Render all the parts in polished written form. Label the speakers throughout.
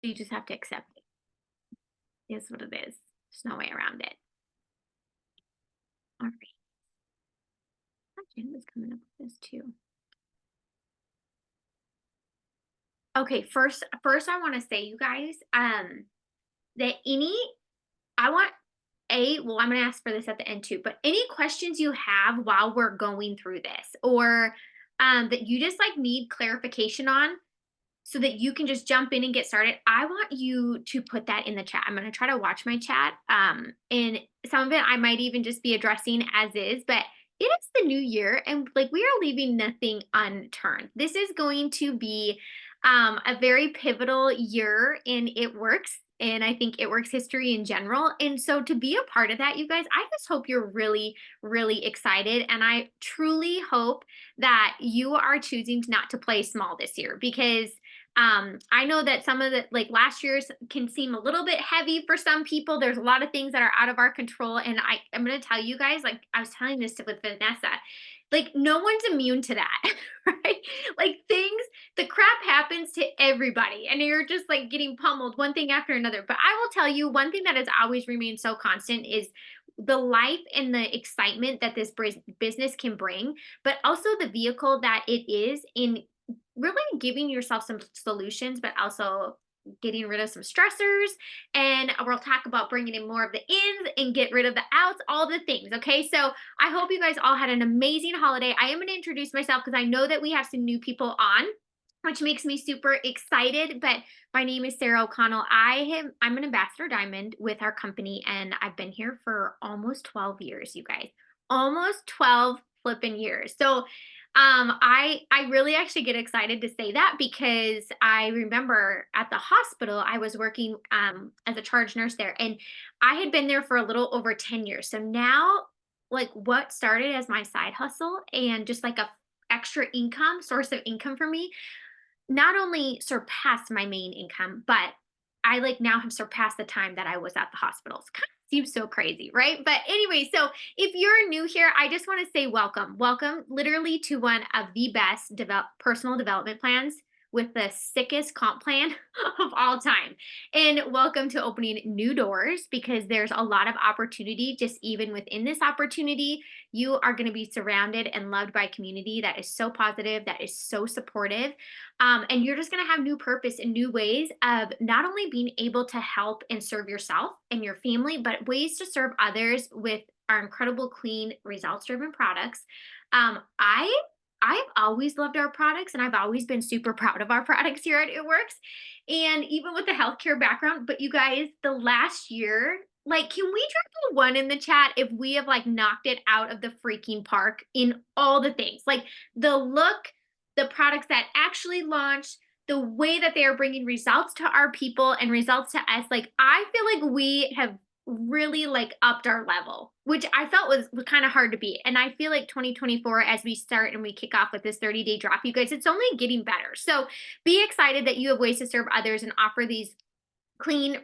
Speaker 1: you just have to accept it. It's what it is. There's no way around it. All right. Jen was coming up with this too. Okay, first I want to say, you guys, that I want well, I'm gonna ask for this at the end too, but any questions you have while we're going through this, or that you just like need clarification on, so that you can just jump in and get started, I want you to put that in the chat. I'm going to try to watch my chat. And some of it I might even just be addressing as is, but it is the new year and like we are leaving nothing unturned. This is going to be a very pivotal year in It Works. And I think It Works history in general. And so to be a part of that, you guys, I just hope you're really, really excited. And I truly hope that you are choosing not to play small this year, because I know that some of the like last year's can seem a little bit heavy for some people. There's a lot of things that are out of our control. And I'm going to tell you guys, like I was telling this with Vanessa, like no one's immune to that, right? Like the crap happens to everybody and you're just like getting pummeled one thing after another. But I will tell you one thing that has always remained so constant is the life and the excitement that this business can bring, but also the vehicle that it is in really giving yourself some solutions, but also getting rid of some stressors. And we'll talk about bringing in more of the ins and get rid of the outs, all the things. Okay. So I hope you guys all had an amazing holiday. I am going to introduce myself because I know that we have some new people on, which makes me super excited. But my name is Sarah O'Connell. I'm an ambassador diamond with our company, and I've been here for almost 12 years, you guys. Almost 12 flipping years. So I really actually get excited to say that because I remember at the hospital I was working as a charge nurse there, and I had been there for a little over 10 years. So now, like what started as my side hustle and just like a extra income source of income for me, not only surpassed my main income, but I like now have surpassed the time that I was at the hospital. It kind of seems so crazy, right? But anyway, so if you're new here, I just want to say welcome. Welcome literally to one of the best personal development plans with the sickest comp plan of all time. And welcome to opening new doors, because there's a lot of opportunity just even within this opportunity. You are going to be surrounded and loved by a community that is so positive, that is so supportive. And you're just going to have new purpose and new ways of not only being able to help and serve yourself and your family, but ways to serve others with our incredible, clean, results-driven products. I've always loved our products, and I've always been super proud of our products here at It Works. And even with the healthcare background, but you guys, the last year, like, can we drop a one in the chat if we have like knocked it out of the freaking park in all the things, like the look, the products that actually launched, the way that they are bringing results to our people and results to us. Like, I feel like we have really like upped our level, which I felt was kind of hard to beat. And I feel like 2024, as we start and we kick off with this 30-day drop, you guys, it's only getting better. So be excited that you have ways to serve others and offer these clean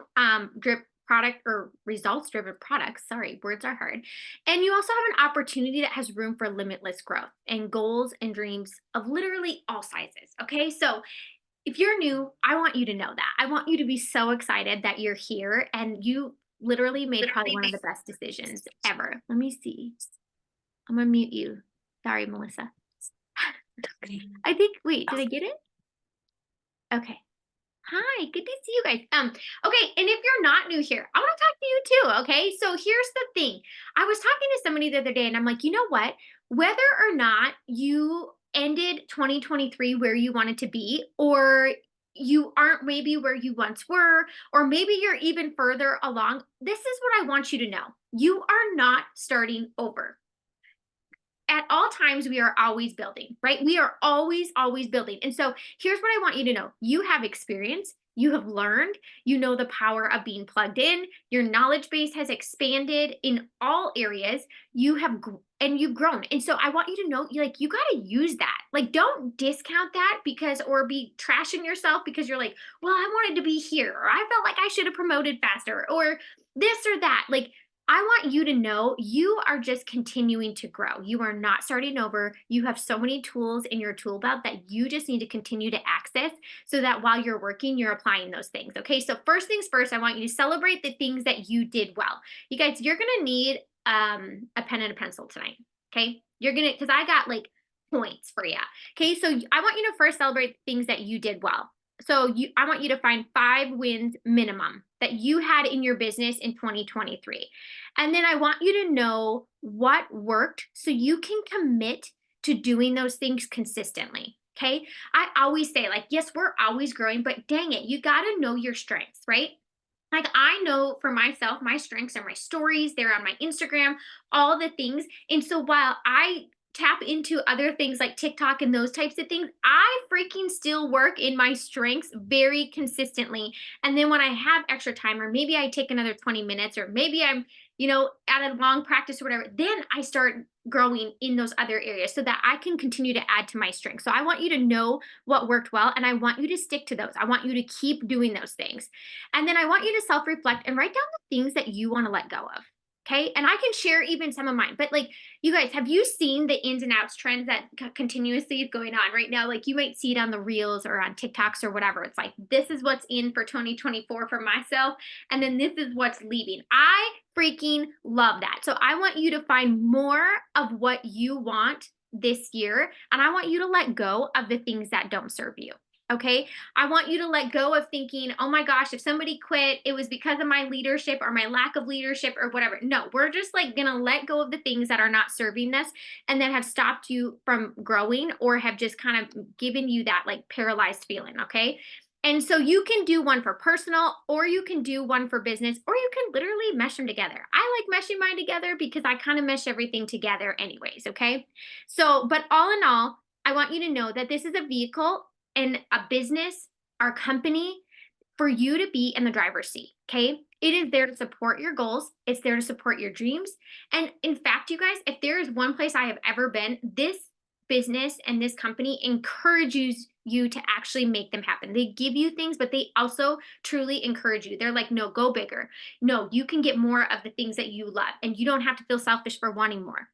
Speaker 1: drip product or results driven products. Sorry, words are hard. And you also have an opportunity that has room for limitless growth and goals and dreams of literally all sizes. Okay. So if you're new, I want you to know that. I want you to be so excited that you're here and you literally made probably one of the best decisions ever. Let me see. I'm gonna mute you. Sorry, Melissa. I think, wait, did I get it? Okay. Hi, good to see you guys. Okay, and if you're not new here, I want to talk to you too, okay? So here's the thing. I was talking to somebody the other day and I'm like, you know what? Whether or not you ended 2023 where you wanted to be, or you aren't maybe where you once were, or maybe you're even further along, this is what I want you to know. You are not starting over. At all times, we are always building, right? We are always building. And so here's what I want you to know. You have experience, you have learned, you know the power of being plugged in, your knowledge base has expanded in all areas. You have and you've grown. And so I want you to know, like, you got to use that. Like, don't discount that because, or be trashing yourself because you're like, well, I wanted to be here, or I felt like I should have promoted faster, or this or that. Like, I want you to know you are just continuing to grow. You are not starting over. You have so many tools in your tool belt that you just need to continue to access so that while you're working, you're applying those things. Okay. So, first things first, I want you to celebrate the things that you did well. You guys, you're going to need a pen and a pencil tonight. Okay. You're going to, because I got like points for you. Okay. So, I want you to first celebrate things that you did well. So I want you to find 5 wins minimum that you had in your business in 2023. And then I want you to know what worked so you can commit to doing those things consistently. Okay. I always say, like, yes, we're always growing, but dang it, you got to know your strengths, right? Like, I know for myself, my strengths are my stories, they're on my Instagram, all the things. And so while I tap into other things like TikTok and those types of things, I freaking still work in my strengths very consistently. And then when I have extra time, or maybe I take another 20 minutes, or maybe I'm, at a long practice or whatever, then I start growing in those other areas so that I can continue to add to my strengths. So I want you to know what worked well, and I want you to stick to those. I want you to keep doing those things. And then I want you to self reflect and write down the things that you want to let go of. Okay. And I can share even some of mine, but like, you guys, have you seen the ins and outs trends that continuously is going on right now? Like, you might see it on the reels or on TikToks or whatever. It's like, this is what's in for 2024 for myself. And then this is what's leaving. I freaking love that. So I want you to find more of what you want this year. And I want you to let go of the things that don't serve you. Okay. I want you to let go of thinking, oh my gosh, if somebody quit, it was because of my leadership or my lack of leadership or whatever. No, we're just like going to let go of the things that are not serving us and that have stopped you from growing or have just kind of given you that like paralyzed feeling. Okay. And so you can do one for personal, or you can do one for business, or you can literally mesh them together. I like meshing mine together because I kind of mesh everything together, anyways. Okay. So, but all in all, I want you to know that this is a vehicle and a business, our company, for you to be in the driver's seat. Okay. It is there to support your goals, it's there to support your dreams. And in fact, you guys, if there is one place I have ever been, this business and this company encourages you to actually make them happen. They give you things, but they also truly encourage you. They're like, no, go bigger. No, you can get more of the things that you love, and you don't have to feel selfish for wanting more.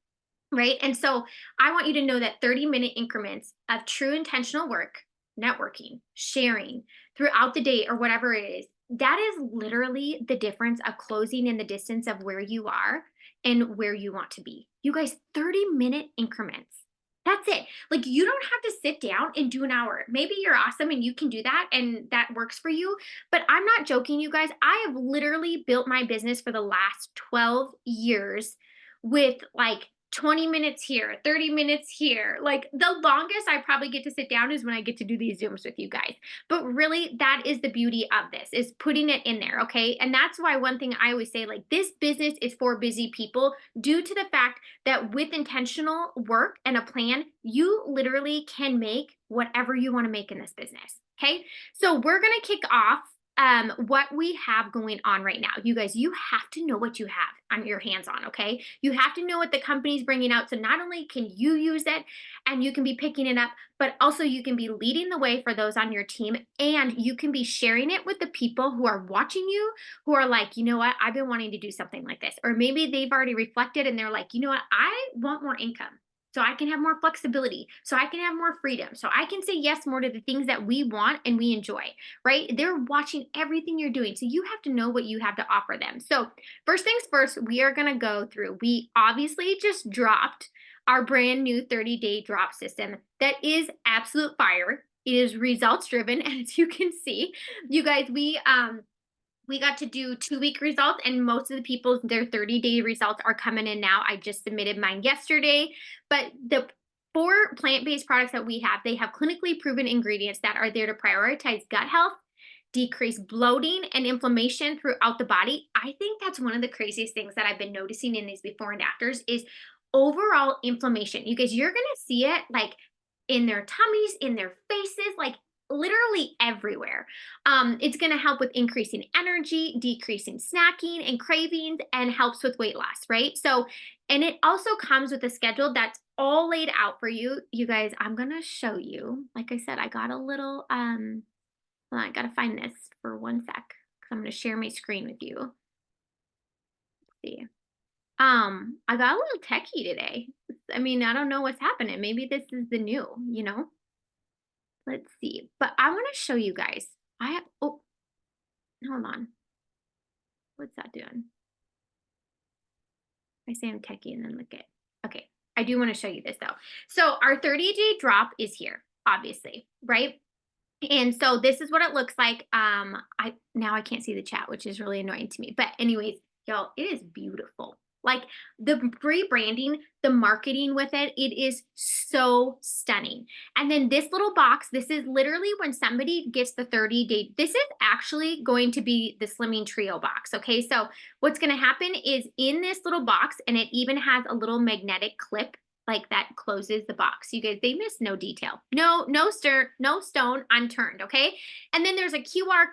Speaker 1: Right. And so I want you to know that 30-minute increments of true intentional work, networking, sharing throughout the day or whatever it is, that is literally the difference of closing in the distance of where you are and where you want to be. You guys, 30-minute increments. That's it. Like, you don't have to sit down and do an hour. Maybe you're awesome and you can do that and that works for you. But I'm not joking, you guys. I have literally built my business for the last 12 years with like 20 minutes here, 30 minutes here. Like, the longest I probably get to sit down is when I get to do these Zooms with you guys. But really, that is the beauty of this, is putting it in there, okay? And that's why one thing I always say, like, this business is for busy people, due to the fact that with intentional work and a plan, you literally can make whatever you want to make in this business. Okay. So we're going to kick off what we have going on right now. You guys, you have to know what you have on your hands on, okay? You have to know what the company's bringing out. So not only can you use it and you can be picking it up, but also you can be leading the way for those on your team, and you can be sharing it with the people who are watching you, who are like, you know what, I've been wanting to do something like this. Or maybe they've already reflected and they're like, you know what, I want more income, so I can have more flexibility, so I can have more freedom, so I can say yes more to the things that we want and we enjoy, right? They're watching everything you're doing. So you have to know what you have to offer them. So, first things first, we are going to go through. We obviously just dropped our brand new 30-day drop system that is absolute fire. It is results driven, as you can see. You guys, we got to do 2-week results, and most of the people, their 30-day results are coming in now. I just submitted mine yesterday. But the 4 plant-based products that we have, they have clinically proven ingredients that are there to prioritize gut health, decrease bloating and inflammation throughout the body. I think that's one of the craziest things that I've been noticing in these before and afters is overall inflammation. You guys, you're going to see it like in their tummies, in their faces, like literally everywhere. It's going to help with increasing energy, decreasing snacking and cravings, and helps with weight loss, right? So, and it also comes with a schedule that's all laid out for you. You guys, I'm going to show you. Like I said, I got a little, hold on, I got to find this for one sec because I'm going to share my screen with you. Let's see. I got a little techie today. I mean, I don't know what's happening. Maybe this is the new, you know? Let's see. But I want to show you guys. Oh, hold on. What's that doing? I say I'm techie and then look at. Okay. I do want to show you this though. So our 30-day drop is here, obviously, right? And so this is what it looks like. I can't see the chat, which is really annoying to me. But anyways, y'all, it is beautiful. Like the rebranding, the marketing with it, it is so stunning. And then this little box, this is literally when somebody gets the 30-day, this is actually going to be the Slimming Trio box. Okay. So what's going to happen is in this little box, and it even has a little magnetic clip like that closes the box. You guys, they miss no detail. No stone unturned, okay? And then there's a QR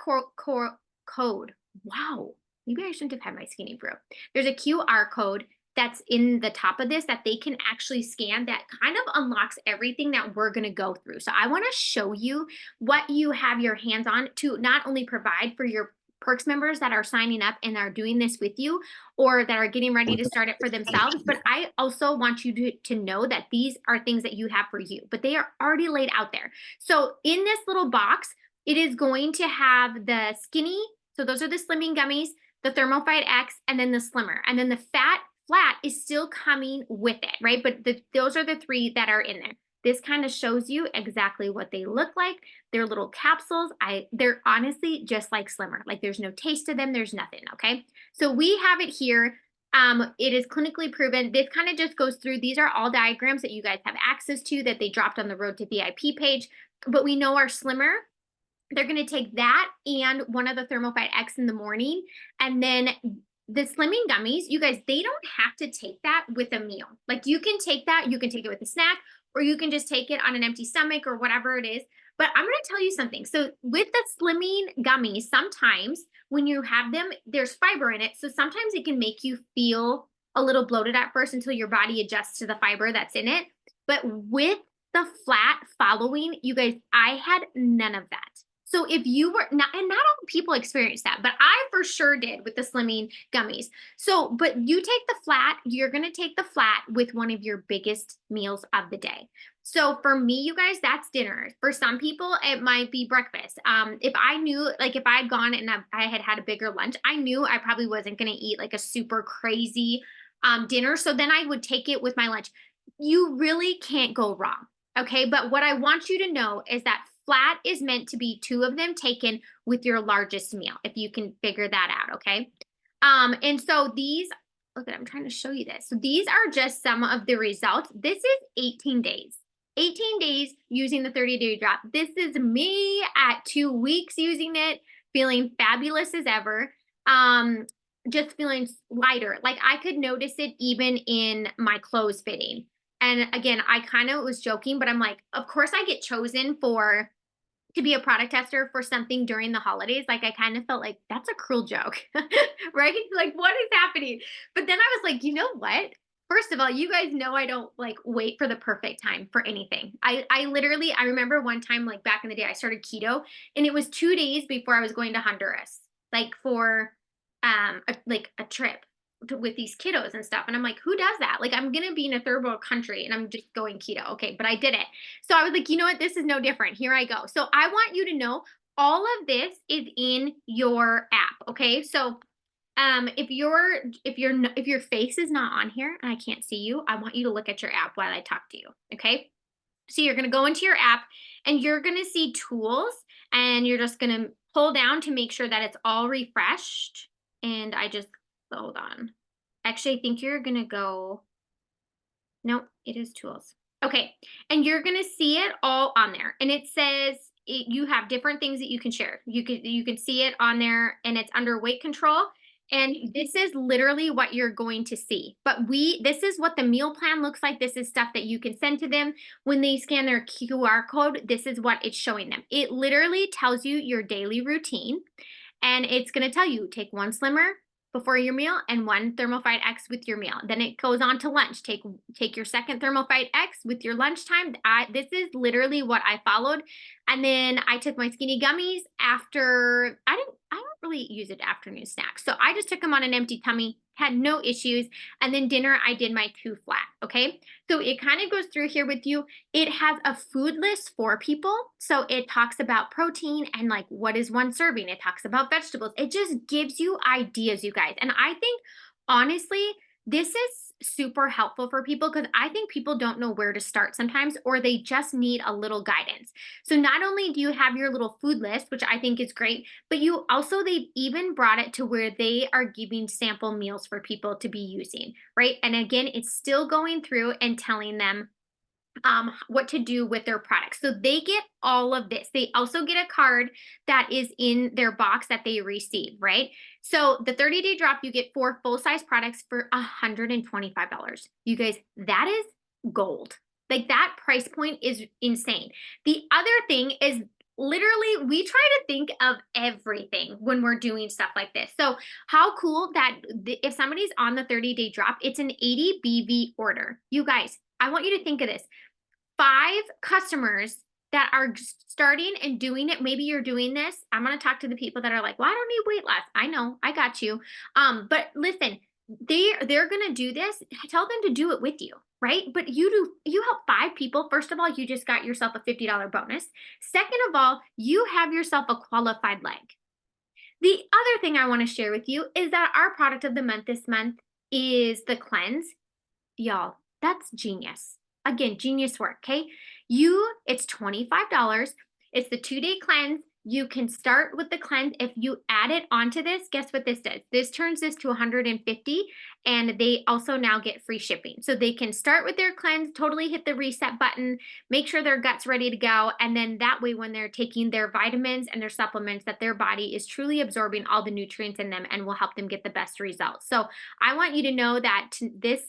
Speaker 1: code. Wow, maybe I shouldn't have had my skinny brew. There's a QR code that's in the top of this that they can actually scan that kind of unlocks everything that we're going to go through. So I want to show you what you have your hands on to not only provide for your Perks members that are signing up and are doing this with you, or that are getting ready to start it for themselves. But I also want you to know that these are things that you have for you, but they are already laid out there. So in this little box, it is going to have the skinny. So those are the slimming gummies, the Thermofite X, and then the slimmer. And then the fat flat is still coming with it, right? But those are the three that are in there. This kind of shows you exactly what they look like. They're little capsules. They're honestly just like Slimmer. Like there's no taste to them. There's nothing, okay? So we have it here. It is clinically proven. This kind of just goes through. These are all diagrams that you guys have access to that they dropped on the Road to VIP page. But we know our Slimmer, they're going to take that and one of the Thermofite X in the morning. And then the slimming gummies, you guys, they don't have to take that with a meal. Like you can take that, you can take it with a snack, or you can just take it on an empty stomach or whatever it is. But I'm going to tell you something. So with the slimming gummies, sometimes when you have them, there's fiber in it. So sometimes it can make you feel a little bloated at first until your body adjusts to the fiber that's in it. But with the flat following, you guys, I had none of that. So if you were not, and not all people experience that, but I for sure did with the slimming gummies. So, but you take the flat, you're going to take the flat with one of your biggest meals of the day. So for me, you guys, that's dinner. For some people, it might be breakfast. If I knew, like if I had gone and I had had a bigger lunch, I knew I probably wasn't going to eat like a super crazy dinner. So then I would take it with my lunch. You really can't go wrong. Okay. But what I want you to know is that flat is meant to be 2 of them taken with your largest meal, if you can figure that out, okay? And so these, look at, I'm trying to show you this. So these are just some of the results. This is 18 days. 18 days using the 30-day drop. This is me at 2 weeks using it, feeling fabulous as ever. Just feeling lighter. Like I could notice it even in my clothes fitting. And again, I kind of was joking, but I'm like, of course I get chosen to be a product tester for something during the holidays. Like I kind of felt like that's a cruel joke, right? Like what is happening? But then I was like, you know what? First of all, you guys know I don't like wait for the perfect time for anything. I literally, I remember one time like back in the day, I started keto and it was 2 days before I was going to Honduras, like for a trip with these kiddos and stuff. And I'm like, who does that? Like, I'm going to be in a third world country and I'm just going keto. Okay. But I did it. So I was like, you know what? This is no different. Here I go. So I want you to know all of this is in your app. Okay. So if your face is not on here and I can't see you, I want you to look at your app while I talk to you. Okay. So you're going to go into your app and you're going to see tools and you're just going to pull down to make sure that it's all refreshed. And hold on. Actually, I think you're going to go, nope, it is tools. Okay. And you're going to see it all on there. And it says you have different things that you can share. You can see it on there and it's under weight control. And this is literally what you're going to see. But this is what the meal plan looks like. This is stuff that you can send to them. When they scan their QR code, this is what it's showing them. It literally tells you your daily routine. And it's going to tell you, take 1 slimmer before your meal and 1 Thermofite X with your meal. Then it goes on to lunch. Take your second Thermofite X with your lunchtime. This is literally what I followed. And then I took my skinny gummies after, I don't really totally use it afternoon snack. So I just took them on an empty tummy, had no issues. And then dinner, I did my 2 flat. Okay. So it kind of goes through here with you. It has a food list for people. So it talks about protein and like what is one serving. It talks about vegetables. It just gives you ideas, you guys. And I think honestly, this is super helpful for people because I think people don't know where to start sometimes, or they just need a little guidance. So not only do you have your little food list, which I think is great, but you also, they've even brought it to where they are giving sample meals for people to be using, right? And again, it's still going through and telling them what to do with their products. So they get all of this. They also get a card that is in their box that they receive, right? So the 30-day drop, you get 4 full-size products for $125. You guys, that is gold. Like that price point is insane. The other thing is literally we try to think of everything when we're doing stuff like this. So how cool that if somebody's on the 30-day drop, it's an 80 BV order. You guys, I want you to think of this. 5 customers that are starting and doing it. Maybe you're doing this. I'm going to talk to the people that are like, well, I don't need weight loss. I know, I got you. But listen, they're going to do this. Tell them to do it with you, right? But you help 5 people. First of all, you just got yourself a $50 bonus. Second of all, you have yourself a qualified leg. The other thing I want to share with you is that our product of the month this month is the cleanse. Y'all, that's genius. Again, genius work, okay? It's $25. It's the 2-day cleanse. You can start with the cleanse. If you add it onto this, guess what this does? This turns this to 150, and they also now get free shipping. So they can start with their cleanse, totally hit the reset button, make sure their gut's ready to go, and then that way when they're taking their vitamins and their supplements, that their body is truly absorbing all the nutrients in them and will help them get the best results. So I want you to know that this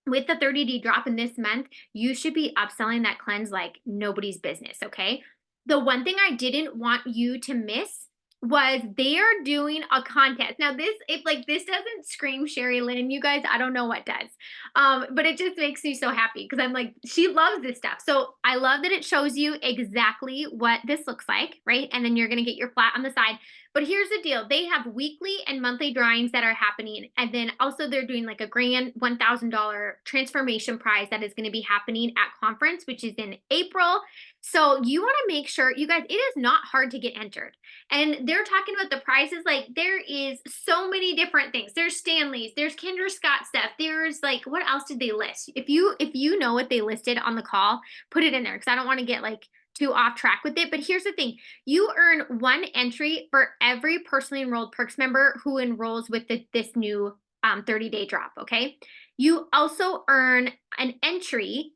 Speaker 1: with the 30-day drop in this month, you should be upselling that cleanse like nobody's business, okay? The one thing I didn't want you to miss was they are doing a contest. Now if this doesn't scream Sherry Lynn, you guys, I don't know what does. But it just makes me so happy because I'm like, she loves this stuff. So I love that it shows you exactly what this looks like, right? And then you're gonna get your flat on the side. But here's the deal. They have weekly and monthly drawings that are happening. And then also they're doing like a grand $1,000 transformation prize that is going to be happening at conference, which is in April. So you want to make sure, you guys, it is not hard to get entered. And they're talking about the prizes. Like there is so many different things. There's Stanley's, there's Kendra Scott stuff. There's like, what else did they list? If you know what they listed on the call, put it in there because I don't want to get like too off track with it. But here's the thing. You earn 1 entry for every personally enrolled Perks member who enrolls with this new 30-day drop, okay? You also earn an entry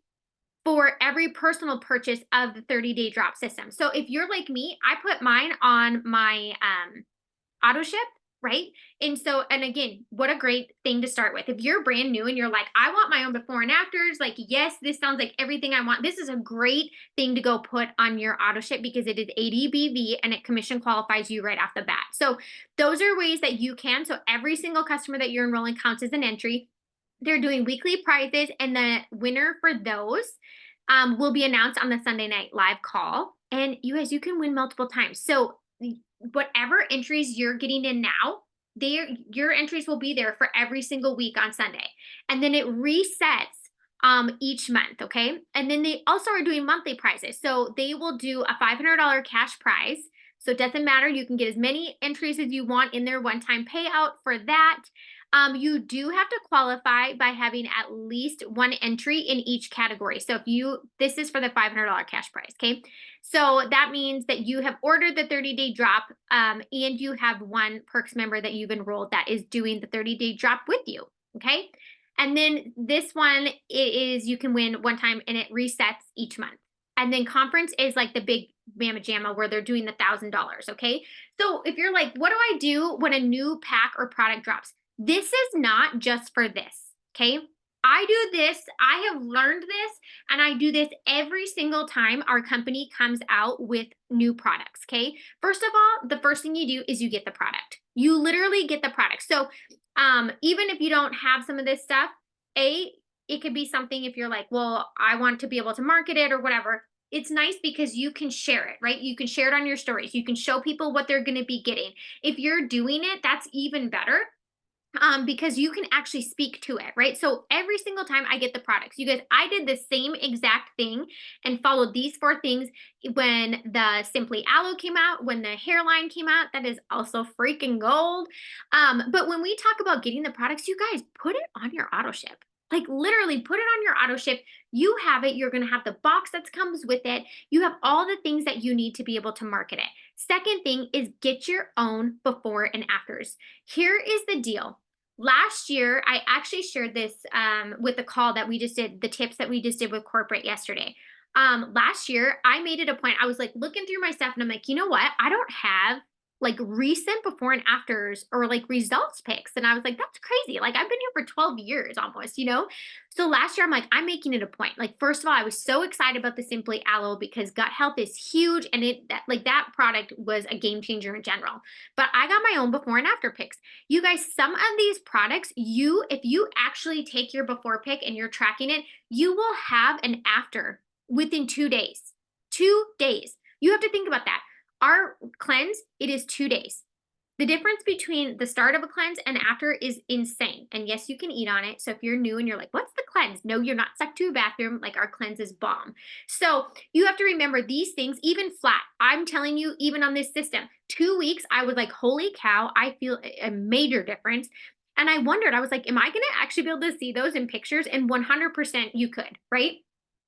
Speaker 1: for every personal purchase of the 30-day drop system. So if you're like me, I put mine on my auto ship, right? And again, what a great thing to start with. If you're brand new and you're like, I want my own before and afters, like, yes, this sounds like everything I want. This is a great thing to go put on your auto ship because it is 80 BV and it commission qualifies you right off the bat. So those are ways that you can. So every single customer that you're enrolling counts as an entry. They're doing weekly prizes, and the winner for those will be announced on the Sunday Night Live call. And you guys, you can win multiple times. So whatever entries you're getting in now, your entries will be there for every single week on Sunday. And then it resets each month, okay? And then they also are doing monthly prizes. So they will do a $500 cash prize. So it doesn't matter. You can get as many entries as you want in their one-time payout for that. You do have to qualify by having at least 1 entry in each category. So this is for the $500 cash prize, okay? So that means that you have ordered the 30-day drop and you have 1 Perks member that you've enrolled that is doing the 30-day drop with you, okay? And then this one is you can win one time and it resets each month. And then conference is like the big Mama Jamma where they're doing the $1,000, okay? So if you're like, what do I do when a new pack or product drops? This is not just for this, okay? I do this, I have learned this, and I do this every single time our company comes out with new products, okay? First of all, the first thing you do is you get the product. You literally get the product. So even if you don't have some of this stuff, it could be something if you're like, well, I want to be able to market it or whatever. it's nice because you can share it, right? You can share it on your stories. You can show people what they're going to be getting. If you're doing it, that's even better, because you can actually speak to it, right? So every single time I get the products, you guys, I did the same exact thing and followed these four things when the Simply Aloe came out, when the hairline came out. That is also freaking gold. But when we talk about getting the products, you guys put it on your auto ship. Like literally put it on your auto ship. You have it. You're going to have the box that comes with it. You have all the things that you need to be able to market it. Second thing is get your own before and afters. Here is the deal. Last year, I actually shared this with the call that we just did, the tips that we just did with corporate yesterday. Last year, I made it a point. I was like looking through my stuff and I'm like, you know what? I don't have like recent before and afters or like results pics. And I was like, that's crazy. Like I've been here for 12 years almost, you know? So last year, I'm like, I'm making it a point. Like, first of all, I was so excited about the Simply Aloe because gut health is huge. And that product was a game changer in general. But I got my own before and after pics. You guys, some of these products, if you actually take your before pic and you're tracking it, you will have an after within 2 days. 2 days. You have to think about that. Our cleanse, it is 2 days. The difference between the start of a cleanse and after is insane. And yes, you can eat on it. So if you're new and you're like, what's the cleanse? No, you're not stuck to a bathroom. Like our cleanse is bomb. So you have to remember these things, even flat. I'm telling you, even on this system, 2 weeks, I was like, holy cow, I feel a major difference. And I wondered, I was like, am I going to actually be able to see those in pictures? And 100% you could, right?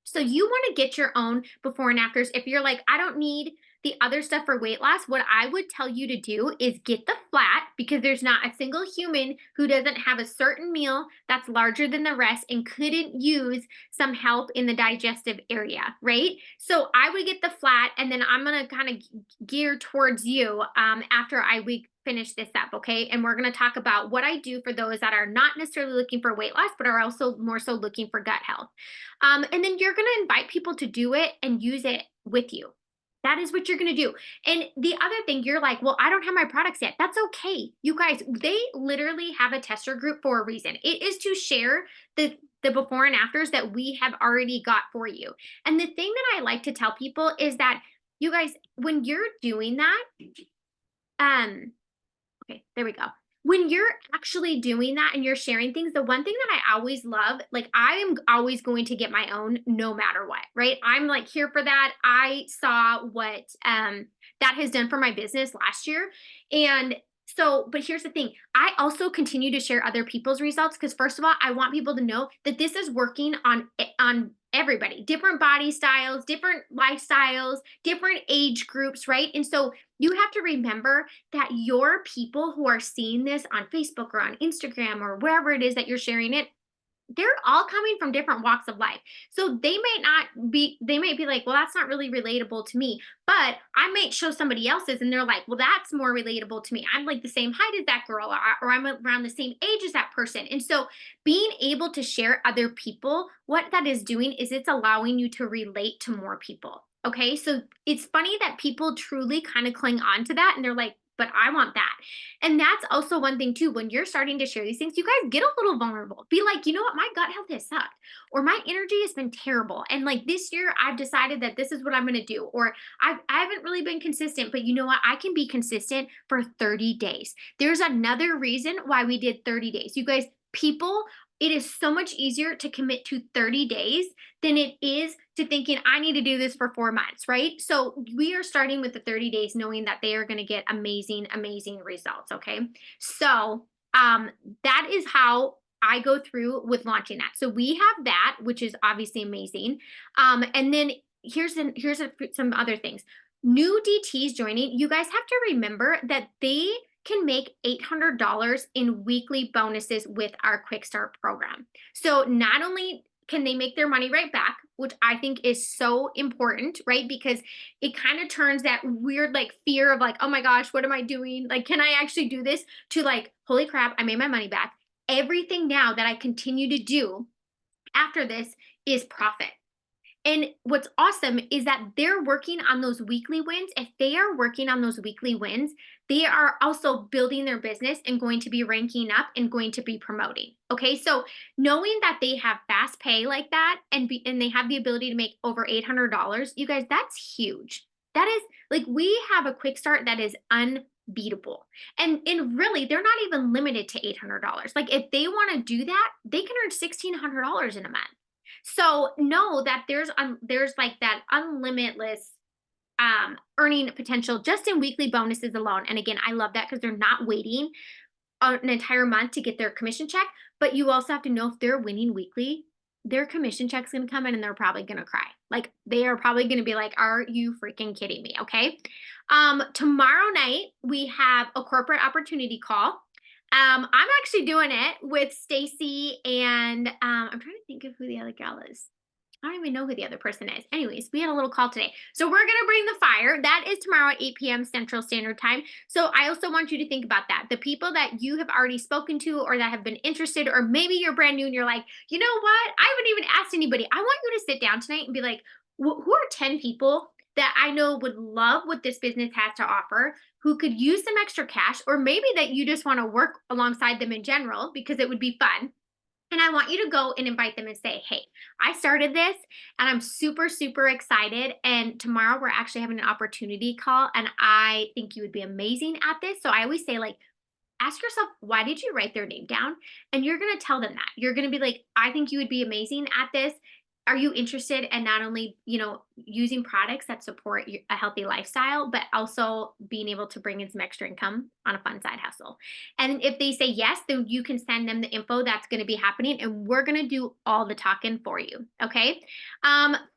Speaker 1: So you want to get your own before and afters. If you're like, I don't need the other stuff for weight loss, what I would tell you to do is get the flat, because there's not a single human who doesn't have a certain meal that's larger than the rest and couldn't use some help in the digestive area, right? So I would get the flat, and then I'm going to kind of gear towards you after we finish this up, okay? And we're going to talk about what I do for those that are not necessarily looking for weight loss, but are also more so looking for gut health. And then you're going to invite people to do it and use it with you. That is what you're going to do. And the other thing, you're like, well, I don't have my products yet. That's okay. You guys, they literally have a tester group for a reason. It is to share the before and afters that we have already got for you. And the thing that I like to tell people is that you guys, when you're doing that, okay, there we go. When you're actually doing that and you're sharing things, the one thing that I always love, like I am always going to get my own no matter what, right? I'm like here for that. I saw what that has done for my business last year. And so, but here's the thing. I also continue to share other people's results because first of all, I want people to know that this is working on everybody, different body styles, different lifestyles, different age groups, right? And so you have to remember that your people who are seeing this on Facebook or on Instagram or wherever it is that you're sharing it, they're all coming from different walks of life. So they might be like, well, that's not really relatable to me. But I might show somebody else's and they're like, well, that's more relatable to me. I'm like the same height as that girl, or I'm around the same age as that person. And so being able to share other people, what that is doing is it's allowing you to relate to more people. Okay. So it's funny that people truly kind of cling on to that and they're like, but I want that. And that's also one thing too. When you're starting to share these things, you guys get a little vulnerable. Be like, you know what? My gut health has sucked, or my energy has been terrible. And like this year, I've decided that this is what I'm going to do. Or I haven't really been consistent, but you know what? I can be consistent for 30 days. There's another reason why we did 30 days. You guys, people, it is so much easier to commit to 30 days than it is to thinking I need to do this for 4 months, right? So we are starting with the 30 days knowing that they are going to get amazing, amazing results. Okay. So that is how I go through with launching that. So we have that, which is obviously amazing. And then some other things. New DTs joining, you guys have to remember that they can make $800 in weekly bonuses with our Quick Start program. So not only can they make their money right back, which I think is so important, right? Because it kind of turns that weird like fear of like, oh my gosh, what am I doing? Like, can I actually do this? To like, holy crap, I made my money back. Everything now that I continue to do after this is profit. And what's awesome is that they're working on those weekly wins. If they are working on those weekly wins, they are also building their business and going to be ranking up and going to be promoting. Okay. So knowing that they have fast pay like that and they have the ability to make over $800, you guys, that's huge. That is like we have a quick start that is unbeatable. And really they're not even limited to $800. Like if they want to do that, they can earn $1,600 in a month. So know that there's like that unlimitless earning potential just in weekly bonuses alone. And again, I love that because they're not waiting an entire month to get their commission check. But you also have to know if they're winning weekly, their commission check's going to come in and they're probably going to cry. Like they are probably going to be like, "Are you freaking kidding me?" Okay. Tomorrow night we have a corporate opportunity call. I'm actually doing it with Stacy and I'm trying to think of who the other gal is. I don't even know who the other person is. Anyways, we had a little call today. So we're going to bring the fire. That is tomorrow at 8 p.m. Central Standard Time. So I also want you to think about that. The people that you have already spoken to or that have been interested, or maybe you're brand new and you're like, you know what? I haven't even asked anybody. I want you to sit down tonight and be like, who are 10 people that I know would love what this business has to offer, who could use some extra cash, or maybe that you just want to work alongside them in general because it would be fun, and I want you to go and invite them and say, "Hey, I started this and I'm super, super excited. And tomorrow we're actually having an opportunity call. And I think you would be amazing at this." So I always say, like, ask yourself, why did you write their name down? And you're going to tell them that. You're going to be like, "I think you would be amazing at this. Are you interested in not only, using products that support a healthy lifestyle, but also being able to bring in some extra income on a fun side hustle?" And if they say yes, then you can send them the info that's going to be happening, and we're going to do all the talking for you. Okay.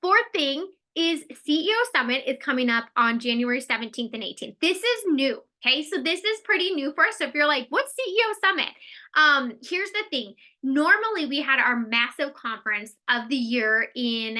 Speaker 1: Fourth thing is CEO Summit is coming up on January 17th and 18th. This is new. Okay. So this is pretty new for us. So if you're like, what's CEO Summit? Here's the thing. Normally we had our massive conference of the year in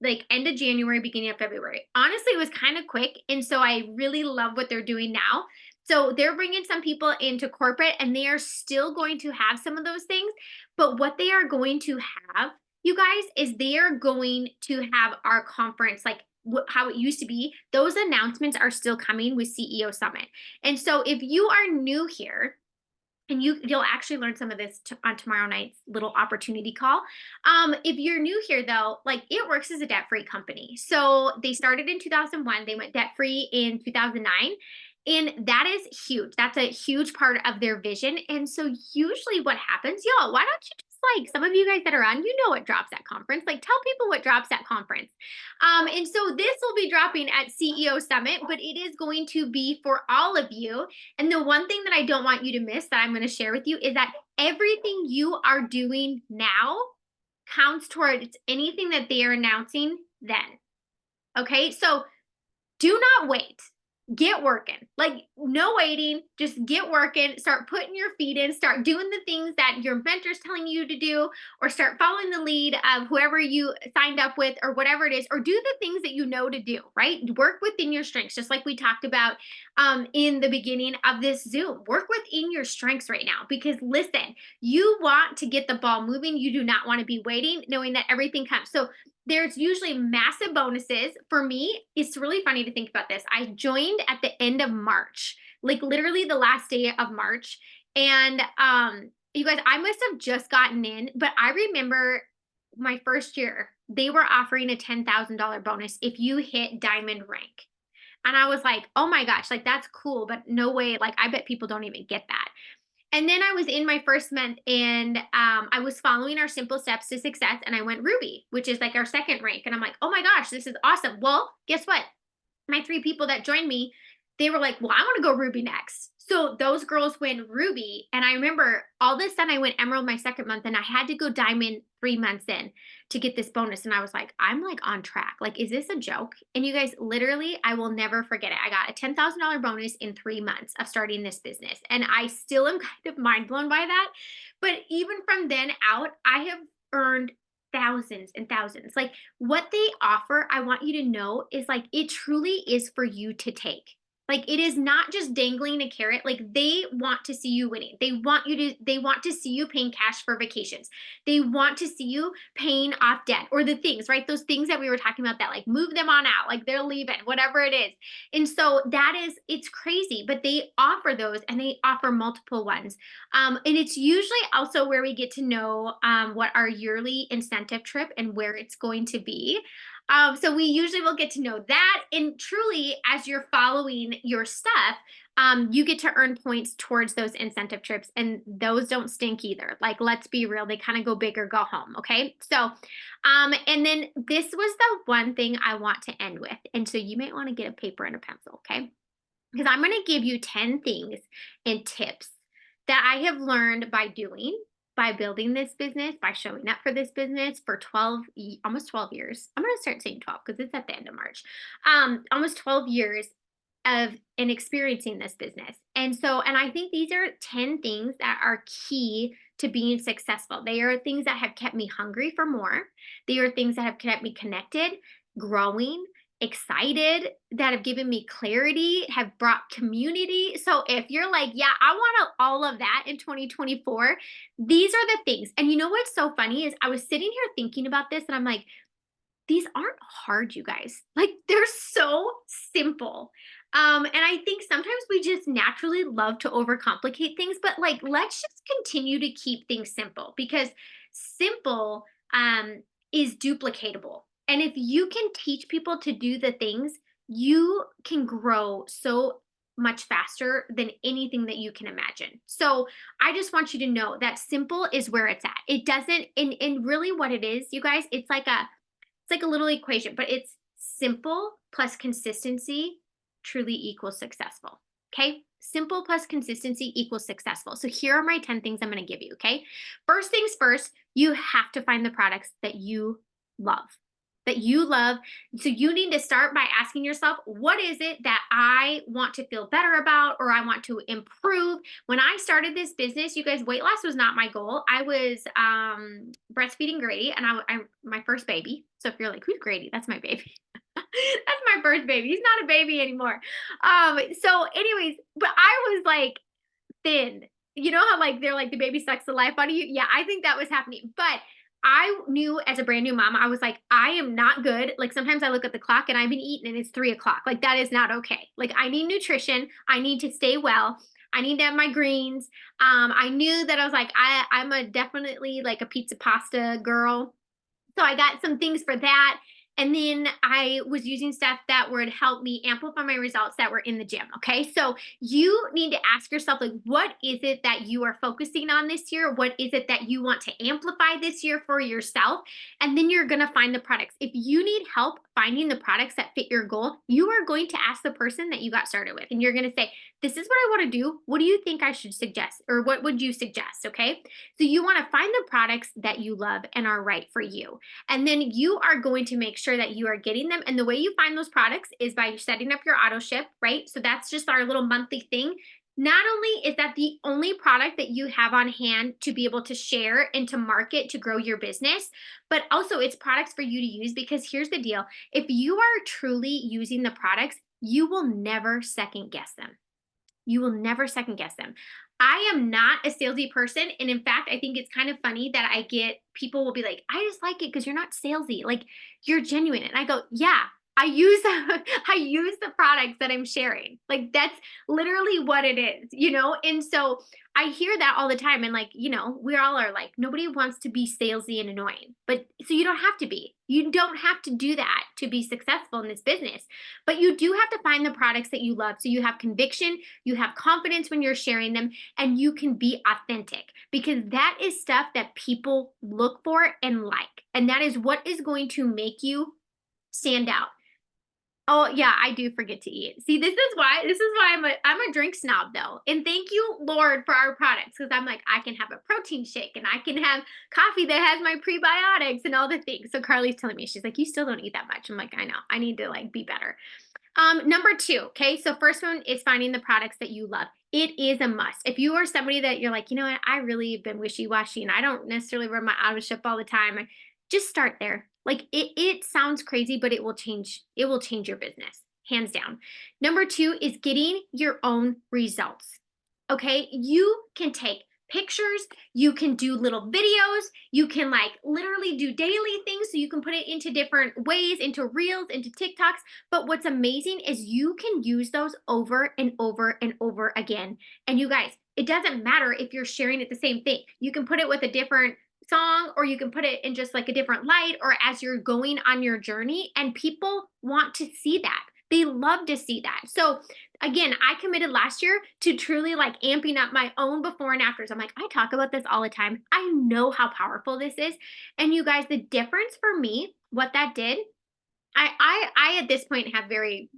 Speaker 1: like end of January, beginning of February. Honestly, it was kind of quick. And so I really love what they're doing now. So they're bringing some people into corporate and they are still going to have some of those things. But what they are going to have, you guys, is they are going to have our conference like how it used to be. Those announcements are still coming with CEO Summit. And so if you are new here, and you'll actually learn some of this on tomorrow night's little opportunity call. If you're new here though, like it works as a debt-free company. So they started in 2001, they went debt-free in 2009. And that is huge. That's a huge part of their vision. And so usually what happens, y'all, why don't you just like some of you guys that are on, you know what drops at conference. Like tell people what drops at conference. And so this will be dropping at CEO Summit, but it is going to be for all of you. And the one thing that I don't want you to miss that I'm going to share with you is that everything you are doing now counts towards anything that they are announcing then. Okay. So do not wait. Get working. Like, no waiting. Just get working. Start putting your feet in. Start doing the things that your mentor's telling you to do, or start following the lead of whoever you signed up with, or whatever it is, or do the things that you know to do, right? Work within your strengths, just like we talked about in the beginning of this Zoom. Work within your strengths right now because listen, you want to get the ball moving. You do not want to be waiting, knowing that everything comes. So there's usually massive bonuses. For me, it's really funny to think about this. I joined at the end of March, like literally the last day of March. And you guys, I must have just gotten in, but I remember my first year, they were offering a $10,000 bonus if you hit diamond rank. And I was like, oh my gosh, like that's cool, but no way. Like, I bet people don't even get that. And then I was in my first month and I was following our simple steps to success and I went Ruby, which is like our second rank. And I'm like, oh my gosh, this is awesome. Well, guess what? My three people that joined me, they were like, well, I want to go Ruby next. So those girls went Ruby. And I remember all this time I went Emerald my second month and I had to go Diamond 3 months in to get this bonus. And I was like, I'm like on track. Like, is this a joke? And you guys, literally, I will never forget it. I got a $10,000 bonus in 3 months of starting this business. And I still am kind of mind blown by that. But even from then out, I have earned thousands and thousands. Like what they offer, I want you to know is like it truly is for you to take. Like it is not just dangling a carrot. Like they want to see you winning. They want to see you paying cash for vacations. They want to see you paying off debt or the things, right? Those things that we were talking about that like move them on out, like they're leaving, whatever it is. And so it's crazy, but they offer those and they offer multiple ones. And it's usually also where we get to know what our yearly incentive trip and where it's going to be. So we usually will get to know that. And truly, as you're following your stuff, you get to earn points towards those incentive trips, and those don't stink either. Like, let's be real, they kind of go big or go home. Okay. So, and then this was the one thing I want to end with. And so you might want to get a paper and a pencil. Okay. Because I'm going to give you 10 things and tips that I have learned by doing, by building this business, by showing up for this business for almost 12 years. I'm going to start saying 12 because it's at the end of March. Almost 12 years of in experiencing this business. And I think these are 10 things that are key to being successful. They are things that have kept me hungry for more. They are things that have kept me connected, growing, excited, that have given me clarity, have brought community. So if you're like, yeah, I want all of that in 2024, these are the things. And you know what's so funny is I was sitting here thinking about this and I'm like, these aren't hard, you guys. Like they're so simple. And I think sometimes we just naturally love to overcomplicate things, but like let's just continue to keep things simple because simple is duplicatable. And if you can teach people to do the things, you can grow so much faster than anything that you can imagine. So I just want you to know that simple is where it's at. It doesn't, and really what it is, you guys, it's like a little equation, but it's simple plus consistency truly equals successful. Okay. Simple plus consistency equals successful. So here are my 10 things I'm going to give you. Okay. First things first, you have to find the products that you love. That you love. So you need to start by asking yourself, what is it that I want to feel better about or I want to improve? When I started this business, you guys, weight loss was not my goal. I was breastfeeding Grady and I'm my first baby. So if you're like, who's Grady? That's my baby. That's my first baby. He's not a baby anymore. So anyways, but I was like thin. You know how like they're like the baby sucks the life out of you? Yeah, I think that was happening. But I knew as a brand new mom, I was like, I am not good. Like sometimes I look at the clock and I've been eating and it's 3 o'clock. Like that is not okay. Like I need nutrition. I need to stay well. I need to have my greens. I knew that I was like, I'm a definitely like a pizza pasta girl. So I got some things for that. And then I was using stuff that would help me amplify my results that were in the gym. Okay. So you need to ask yourself, like, what is it that you are focusing on this year? What is it that you want to amplify this year for yourself? And then you're going to find the products. If you need help finding the products that fit your goal, you are going to ask the person that you got started with. And you're going to say, this is what I want to do. What do you think I should suggest? Or what would you suggest? Okay. So you want to find the products that you love and are right for you. And then you are going to make sure that you are getting them. And the way you find those products is by setting up your auto ship, right? So that's just our little monthly thing. Not only is that the only product that you have on hand to be able to share and to market to grow your business, but also it's products for you to use because here's the deal. If you are truly using the products, you will never second guess them. You will never second guess them. I am not a salesy person. And in fact, I think it's kind of funny that I get people will be like, I just like it because you're not salesy. Like you're genuine. And I go, yeah, I use I use the products that I'm sharing. Like that's literally what it is, you know? And so I hear that all the time. And like, you know, we all are like, nobody wants to be salesy and annoying. But so you don't have to be. You don't have to do that to be successful in this business. But you do have to find the products that you love. So you have conviction, you have confidence when you're sharing them, and you can be authentic because that is stuff that people look for and like. And that is what is going to make you stand out. Oh yeah, I do forget to eat. See, this is why I'm a drink snob though. And thank you, Lord, for our products. Because I'm like, I can have a protein shake and I can have coffee that has my prebiotics and all the things. So Carly's telling me, she's like, you still don't eat that much. I'm like, I know. I need to like be better. Number two, okay. So first one is finding the products that you love. It is a must. If you are somebody that you're like, you know what, I really have been wishy-washy and I don't necessarily run my auto ship all the time, just start there. Like it sounds crazy, but it will change your business. hands down. Number two is getting your own results. Okay, you can take pictures, you can do little videos, you can like literally do daily things so you can put it into different ways, into reels, into TikToks. But what's amazing is you can use those over and over and over again. And you guys, it doesn't matter if you're sharing it the same thing. You can put it with a different song, or you can put it in just like a different light, or as you're going on your journey, and people want to see that. They love to see that. So again, I committed last year to truly like amping up my own before and afters. I'm like, I talk about this all the time. I know how powerful this is. And you guys, the difference for me, what that did, I at this point have very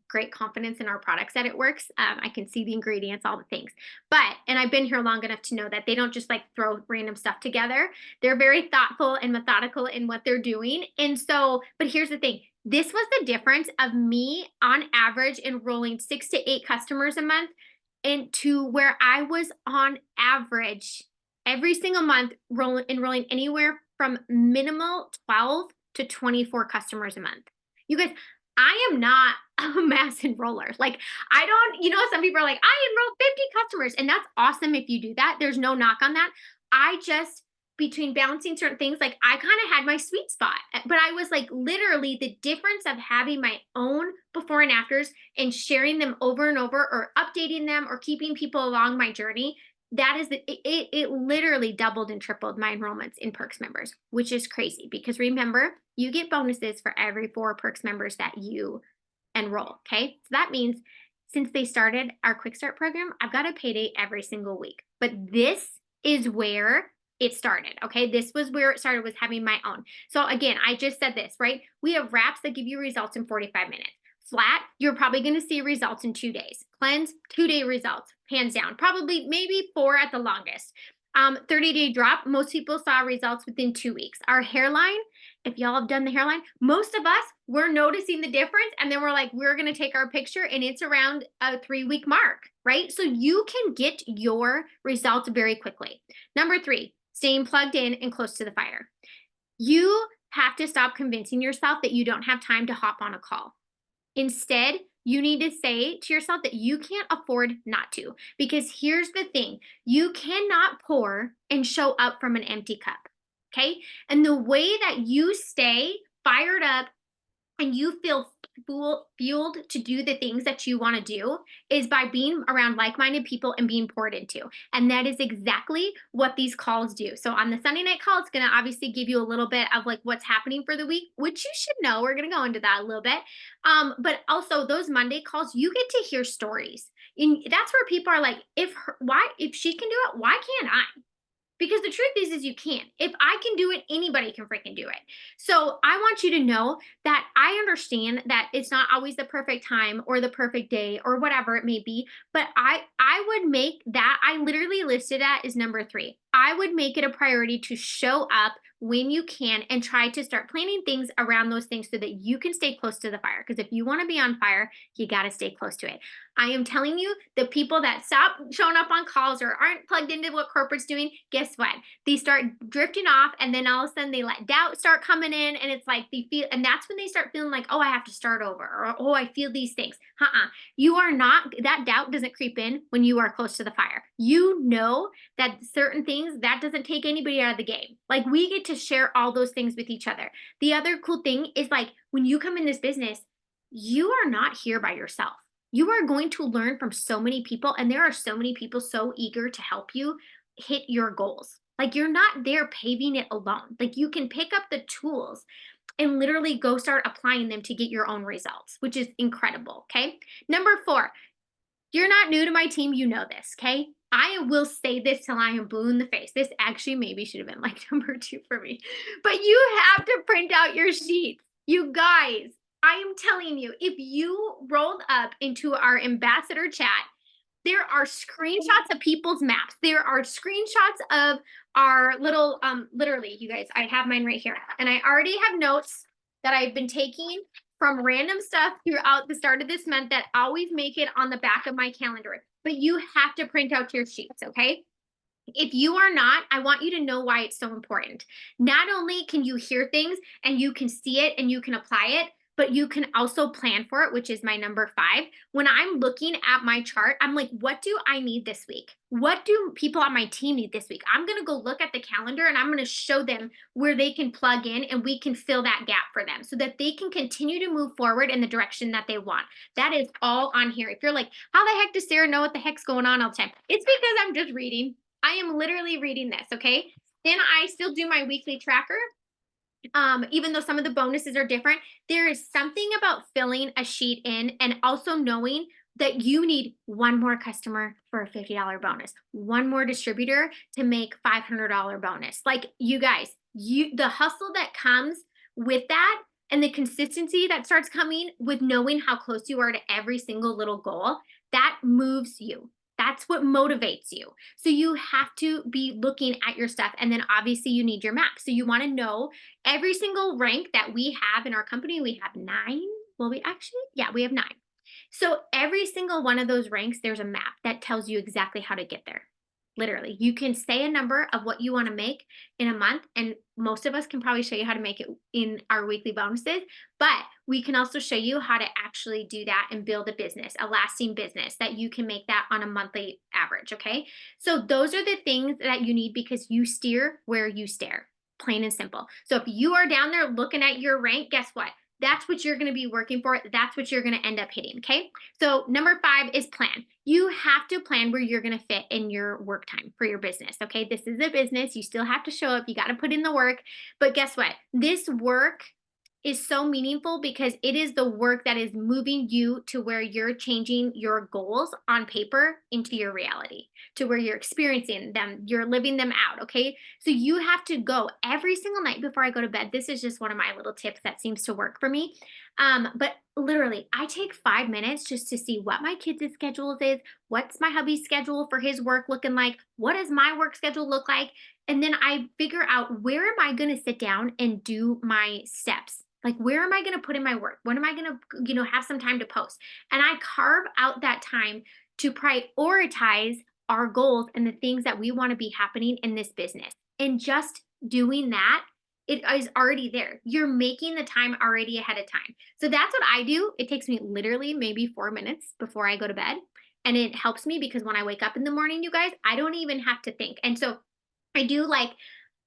Speaker 1: great confidence in our products that it works. I can see the ingredients, all the things. But, and I've been here long enough to know that they don't just like throw random stuff together. They're very thoughtful and methodical in what they're doing. And so, but here's the thing. This was the difference of me on average enrolling 6 to 8 customers a month, and to where I was on average every single month enrolling anywhere from minimal 12 to 24 customers a month. You guys, I am not a mass enroller. Like, I don't, some people are like, I enrolled 50 customers, and that's awesome if you do that. There's no knock on that. I just, between balancing certain things, like I kind of had my sweet spot, but I was like, literally the difference of having my own before and afters and sharing them over and over, or updating them, or keeping people along my journey. That is it literally doubled and tripled my enrollments in Perks members, which is crazy because remember, you get bonuses for every 4 Perks members that you enroll. Okay. So that means since they started our Quick Start program, I've got a payday every single week. But this is where it started. Okay. This was where it started, was having my own. So again, I just said this, right? We have wraps that give you results in 45 minutes. Flat, you're probably going to see results in 2 days. Cleanse, 2-day results, hands down. Probably maybe 4 at the longest. 30-day drop, most people saw results within 2 weeks. Our hairline, if y'all have done the hairline, most of us, we're noticing the difference, and then we're like, we're going to take our picture, and it's around a 3-week mark, right? So you can get your results very quickly. Number 3, staying plugged in and close to the fire. You have to stop convincing yourself that you don't have time to hop on a call. Instead, you need to say to yourself that you can't afford not to. Because here's the thing, you cannot pour and show up from an empty cup. Okay. And the way that you stay fired up and you feel fueled to do the things that you want to do is by being around like-minded people and being poured into. And that is exactly what these calls do. So on the Sunday night call, it's going to obviously give you a little bit of like what's happening for the week, which you should know. We're going to go into that a little bit. But also those Monday calls, you get to hear stories. And that's where people are like, if she can do it, why can't I? Because the truth is you can't. If I can do it, anybody can freaking do it. So I want you to know that I understand that it's not always the perfect time or the perfect day or whatever it may be, but I would make that, I literally listed that as number 3. I would make it a priority to show up when you can and try to start planning things around those things so that you can stay close to the fire. Because if you want to be on fire, you got to stay close to it. I am telling you, the people that stop showing up on calls or aren't plugged into what corporate's doing, guess what? They start drifting off, and then all of a sudden they let doubt start coming in, and it's like they feel, and that's when they start feeling like, oh, I have to start over, or oh, I feel these things. You are not, that doubt doesn't creep in when you are close to the fire. You know that certain things, that doesn't take anybody out of the game. Like, we get to share all those things with each other. The other cool thing is, like, when you come in this business, you are not here by yourself. You are going to learn from so many people, and there are so many people so eager to help you hit your goals. Like, you're not there paving it alone. Like, you can pick up the tools and literally go start applying them to get your own results, which is incredible. Okay. Number 4, you're not new to my team. You know this. Okay. I will say this till I am blue in the face. This actually maybe should have been like number 2 for me, but you have to print out your sheets. You guys, I am telling you, if you rolled up into our ambassador chat, there are screenshots of people's maps. There are screenshots of our little, literally, you guys, I have mine right here. And I already have notes that I've been taking from random stuff throughout the start of this month that always make it on the back of my calendar. But you have to print out your sheets, okay? If you are not, I want you to know why it's so important. Not only can you hear things and you can see it and you can apply it, but you can also plan for it, which is my number 5. When I'm looking at my chart, I'm like, what do I need this week? What do people on my team need this week? I'm going to go look at the calendar and I'm going to show them where they can plug in and we can fill that gap for them so that they can continue to move forward in the direction that they want. That is all on here. If you're like, how the heck does Sarah know what the heck's going on all the time? It's because I'm just reading. I am literally reading this, okay? Then I still do my weekly tracker. Even though some of the bonuses are different, there is something about filling a sheet in and also knowing that you need one more customer for a $50 bonus, one more distributor to make $500 bonus. Like you guys, the hustle that comes with that and the consistency that starts coming with knowing how close you are to every single little goal, that moves you. That's what motivates you. So you have to be looking at your stuff. And then obviously you need your map. So you want to know every single rank that we have in our company. We have 9. Well, we have 9. So every single one of those ranks, there's a map that tells you exactly how to get there. Literally, you can say a number of what you want to make in a month, and most of us can probably show you how to make it in our weekly bonuses. But we can also show you how to actually do that and build a business, a lasting business that you can make that on a monthly average. Okay. So those are the things that you need because you steer where you stare, plain and simple. So if you are down there looking at your rank, guess what? That's what you're going to be working for. That's what you're going to end up hitting. Okay. So number 5 is plan. You have to plan where you're going to fit in your work time for your business. Okay. This is a business. You still have to show up. You got to put in the work. But guess what? This work is so meaningful because it is the work that is moving you to where you're changing your goals on paper into your reality, to where you're experiencing them, you're living them out. Okay. So you have to go every single night before I go to bed. This is just one of my little tips that seems to work for me. But literally, I take 5 minutes just to see what my kids' schedules is, what's my hubby's schedule for his work looking like, what does my work schedule look like, and then I figure out where am I going to sit down and do my steps. Like, where am I going to put in my work? When am I going to, have some time to post? And I carve out that time to prioritize our goals and the things that we want to be happening in this business. And just doing that, it is already there. You're making the time already ahead of time. So that's what I do. It takes me literally maybe 4 minutes before I go to bed. And it helps me because when I wake up in the morning, you guys, I don't even have to think. And so I do like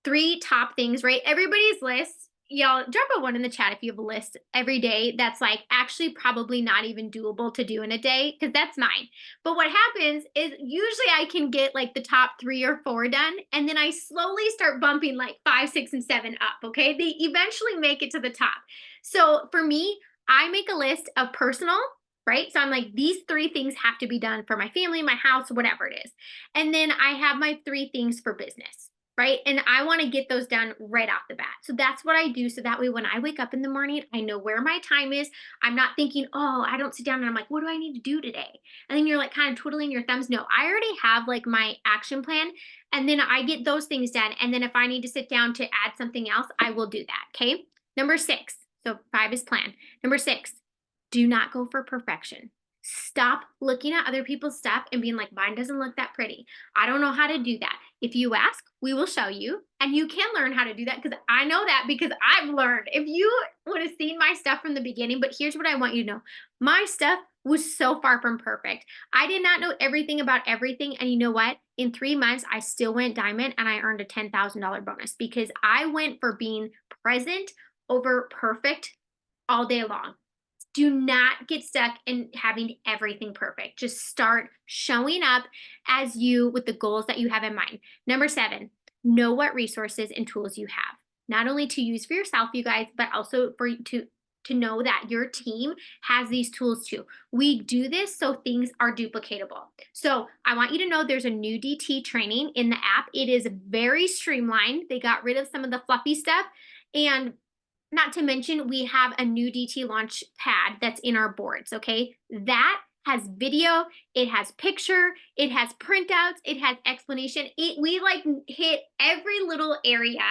Speaker 1: 3 top things, right? Everybody's list. Y'all drop a 1 in the chat if you have a list every day that's like actually probably not even doable to do in a day, because that's mine. But what happens is usually I can get like the top 3 or 4 done, and then I slowly start bumping like 5, 6, and 7 up. Okay. They eventually make it to the top. So for me, I make a list of personal, right? So I'm like, these 3 things have to be done for my family, my house, whatever it is. And then I have my 3 things for business, right? And I want to get those done right off the bat. So that's what I do. So that way, when I wake up in the morning, I know where my time is. I'm not thinking, oh, I don't sit down and I'm like, what do I need to do today? And then you're like kind of twiddling your thumbs. No, I already have like my action plan. And then I get those things done. And then if I need to sit down to add something else, I will do that. Okay. Number 6. So 5 is plan. Number 6, do not go for perfection. Stop looking at other people's stuff and being like, mine doesn't look that pretty. I don't know how to do that. If you ask, we will show you, and you can learn how to do that because I know that because I've learned. If you would have seen my stuff from the beginning, but here's what I want you to know. My stuff was so far from perfect. I did not know everything about everything. And you know what? In 3 months, I still went diamond and I earned a $10,000 bonus because I went for being present over perfect all day long. Do not get stuck in having everything perfect. Just start showing up as you with the goals that you have in mind. Number 7, know what resources and tools you have, not only to use for yourself, you guys, but also for you to know that your team has these tools too. We do this so things are duplicatable. So I want you to know there's a new DT training in the app. It is very streamlined. They got rid of some of the fluffy stuff, and not to mention, we have a new DT launch pad that's in our boards, okay? That has video, it has picture, it has printouts, it has explanation. We like hit every little area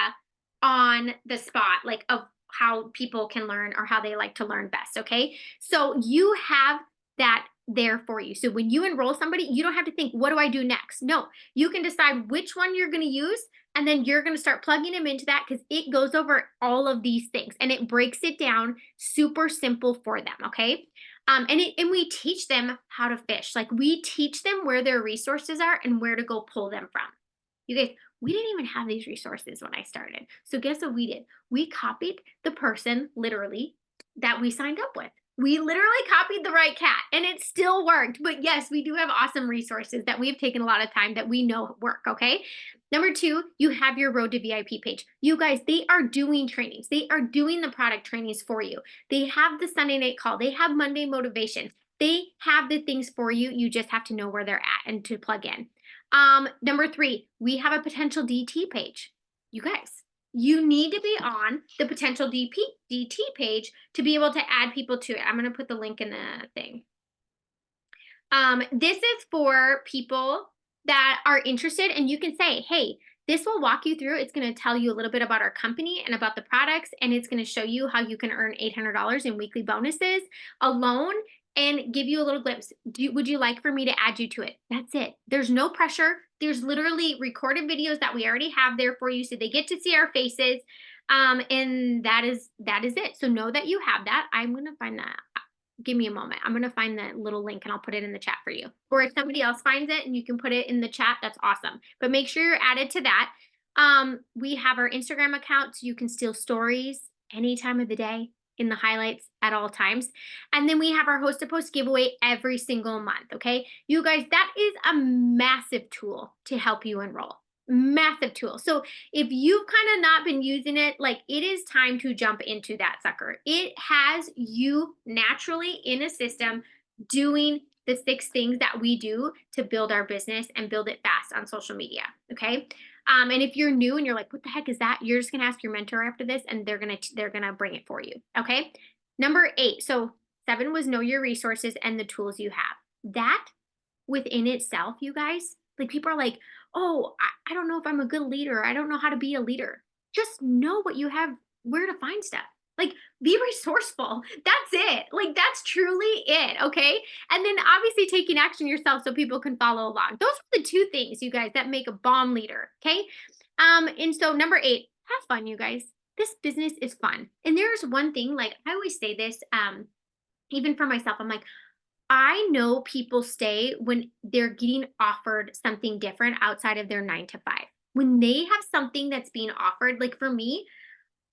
Speaker 1: on the spot, like of how people can learn or how they like to learn best, okay? So you have that there for you. So when you enroll somebody, you don't have to think, what do I do next? No, you can decide which one you're going to use, and then you're going to start plugging them into that because it goes over all of these things and it breaks it down super simple for them. Okay. And we teach them how to fish. Like we teach them where their resources are and where to go pull them from. You guys, we didn't even have these resources when I started. So guess what we did? We copied the person literally that we signed up with. We literally copied the right cat and it still worked. But yes, we do have awesome resources that we've taken a lot of time that we know work. Okay. Number two, you have your Road to VIP page. You guys, they are doing trainings. They are doing the product trainings for you. They have the Sunday night call. They have Monday motivation. They have the things for you. You just have to know where they're at and to plug in. Number three, we have a potential DT page. You guys, you need to be on the potential DT page to be able to add people to it. I'm going to put the link in the thing. This is for people that are interested, and you can say, hey, this will walk you through. It's going to tell you a little bit about our company and about the products, and it's going to show you how you can earn $800 in weekly bonuses alone and give you a little glimpse. Would you like for me to add you to it? That's it. There's no pressure. There's literally recorded videos that we already have there for you, so they get to see our faces. And that is it. So know that you have that. I'm going to find that. Give me a moment. I'm going to find the little link and I'll put it in the chat for you. Or if somebody else finds it and you can put it in the chat, that's awesome. But make sure you're added to that. We have our Instagram account, so you can steal stories any time of the day in the highlights at all times. And then we have our host to post giveaway every single month. Okay. You guys, that is a massive tool to help you enroll. Massive tool. So if you've kind of not been using it, like it is time to jump into that sucker. It has you naturally in a system doing the 6 things that we do to build our business and build it fast on social media. Okay. And if you're new and you're like, what the heck is that? You're just gonna ask your mentor after this, and they're gonna bring it for you. Okay. Number 8. So 7 was know your resources and the tools you have. That within itself, you guys, like people are like, oh, I don't know if I'm a good leader. I don't know how to be a leader. Just know what you have, where to find stuff. Like be resourceful. That's it. Like that's truly it. Okay. And then obviously taking action yourself so people can follow along. Those are the 2 things, you guys, that make a bomb leader. Okay. And so number 8, have fun, you guys. This business is fun. And there's one thing, like I always say this, even for myself, I'm like, I know people stay when they're getting offered something different outside of their 9 to 5. When they have something that's being offered, like for me,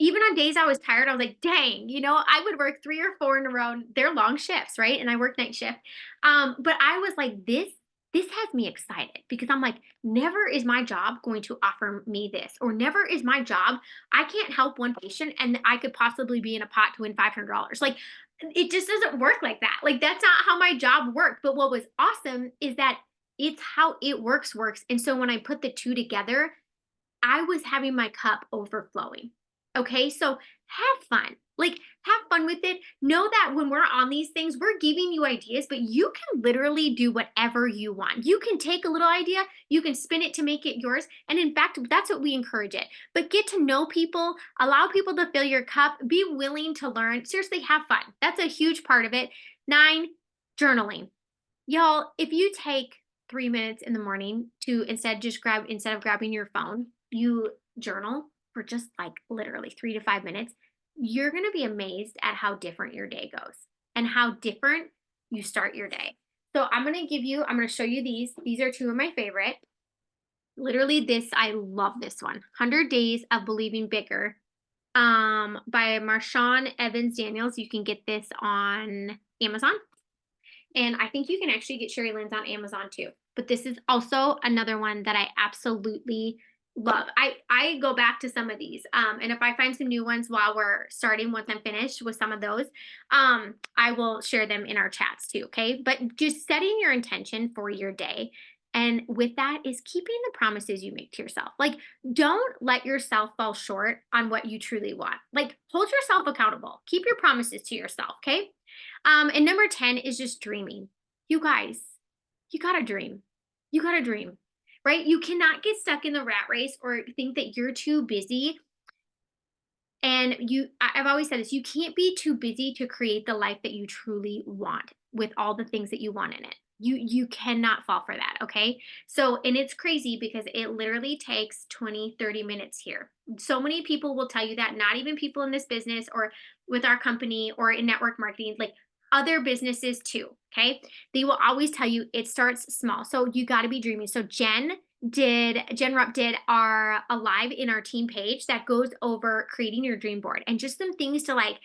Speaker 1: even on days I was tired, I was like, dang, I would work 3 or 4 in a row. They're long shifts, right? And I work night shift. But I was like, this has me excited because I'm like, never is my job going to offer me this, or never is my job. I can't help one patient and I could possibly be in a pot to win $500. Like it just doesn't work like that. Like that's not how my job worked. But what was awesome is that it's how it works. And so when I put the 2 together, I was having my cup overflowing. Okay, so have fun. Like, have fun with it. Know that when we're on these things, we're giving you ideas, but you can literally do whatever you want. You can take a little idea, you can spin it to make it yours. And in fact, that's what we encourage it. But get to know people, allow people to fill your cup, be willing to learn. Seriously, have fun. That's a huge part of it. 9, journaling. Y'all, if you take 3 minutes in the morning to instead of grabbing your phone, you journal for just like literally 3 to 5 minutes, you're going to be amazed at how different your day goes and how different you start your day. So I'm going to show you these. These are 2 of my favorite. Literally I love this one. 100 Days of Believing Bigger by Marshawn Evans Daniels. You can get this on Amazon. And I think you can actually get Sherry Lynn's on Amazon too. But this is also another one that I absolutely love. I go back to some of these. And if I find some new ones while we're starting, once I'm finished with some of those, I will share them in our chats too. Okay. But just setting your intention for your day. And with that is keeping the promises you make to yourself. Like, don't let yourself fall short on what you truly want. Like, hold yourself accountable. Keep your promises to yourself. Okay. And number 10 is just dreaming. You guys, you gotta dream. You gotta dream, right? You cannot get stuck in the rat race or think that you're too busy. And I've always said this, you can't be too busy to create the life that you truly want. with all the things that you want in it. You cannot fall for that, okay? So, and it's crazy because it literally takes 20, 30 minutes here. So many people will tell you that, not even people in this business or with our company or in network marketing, like other businesses too, okay? They will always tell you it starts small. So you got to be dreaming. So Jen Rupp did our a live in our team page that goes over creating your dream board and just some things to like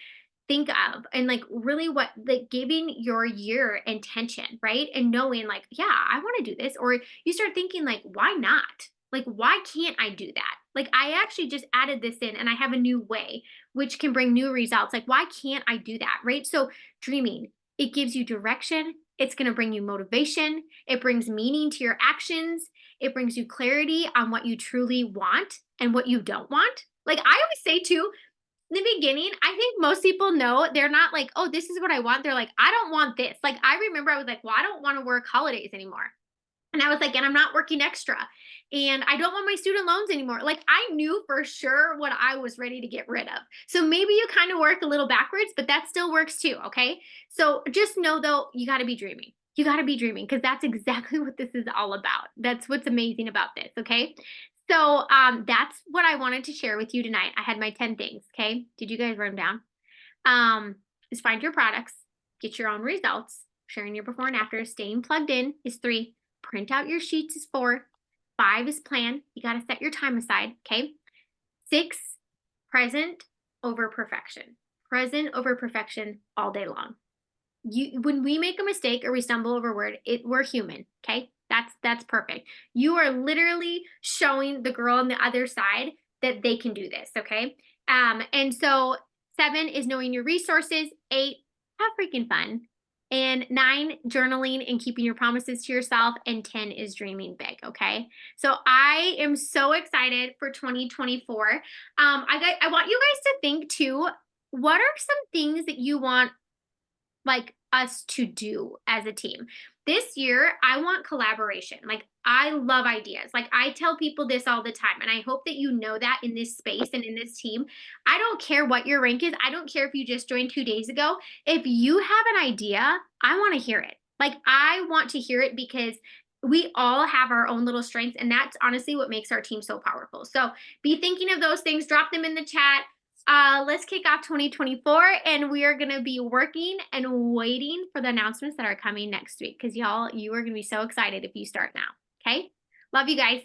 Speaker 1: think of, and like really what like giving your year intention, right? And knowing like, yeah, I want to do this. Or you start thinking like, why not? Like, why can't I do that? Like, I actually just added this in and I have a new way, which can bring new results. Like, why can't I do that? Right. So, dreaming, it gives you direction. It's going to bring you motivation. It brings meaning to your actions. It brings you clarity on what you truly want and what you don't want. Like, I always say too, in the beginning, I think most people know they're not like, oh, this is what I want. They're like, I don't want this. Like, I remember I was like, well, I don't want to work holidays anymore. And I was like, and I'm not working extra. And I don't want my student loans anymore. Like, I knew for sure what I was ready to get rid of. So maybe you kind of work a little backwards, but that still works too. Okay. So just know though, you got to be dreaming. You got to be dreaming because that's exactly what this is all about. That's what's amazing about this. Okay. So that's what I wanted to share with you tonight. I had my 10 things. Okay. Did you guys write them down? Is find your products, get your own results, sharing your before and after, staying plugged in is 3, print out your sheets is 4, 5 is plan. You got to set your time aside. Okay. 6, present over perfection. Present over perfection all day long. When we make a mistake or we stumble over a word, we're human. Okay. That's perfect. You are literally showing the girl on the other side that they can do this. Okay. And so 7 is knowing your resources. 8, have freaking fun. And 9, journaling and keeping your promises to yourself. And 10 is dreaming big. Okay. So I am so excited for 2024. I want you guys to think too, what are some things that you want like us to do as a team? This year, I want collaboration. Like, I love ideas. Like, I tell people this all the time, and I hope that you know that in this space and in this team. I don't care what your rank is. I don't care if you just joined 2 days ago. If you have an idea, I want to hear it. Like, I want to hear it because we all have our own little strengths, and that's honestly what makes our team so powerful. So, be thinking of those things, drop them in the chat. Let's kick off 2024, and we are going to be working and waiting for the announcements that are coming next week because y'all, you are going to be so excited if you start now. Okay. Love you guys.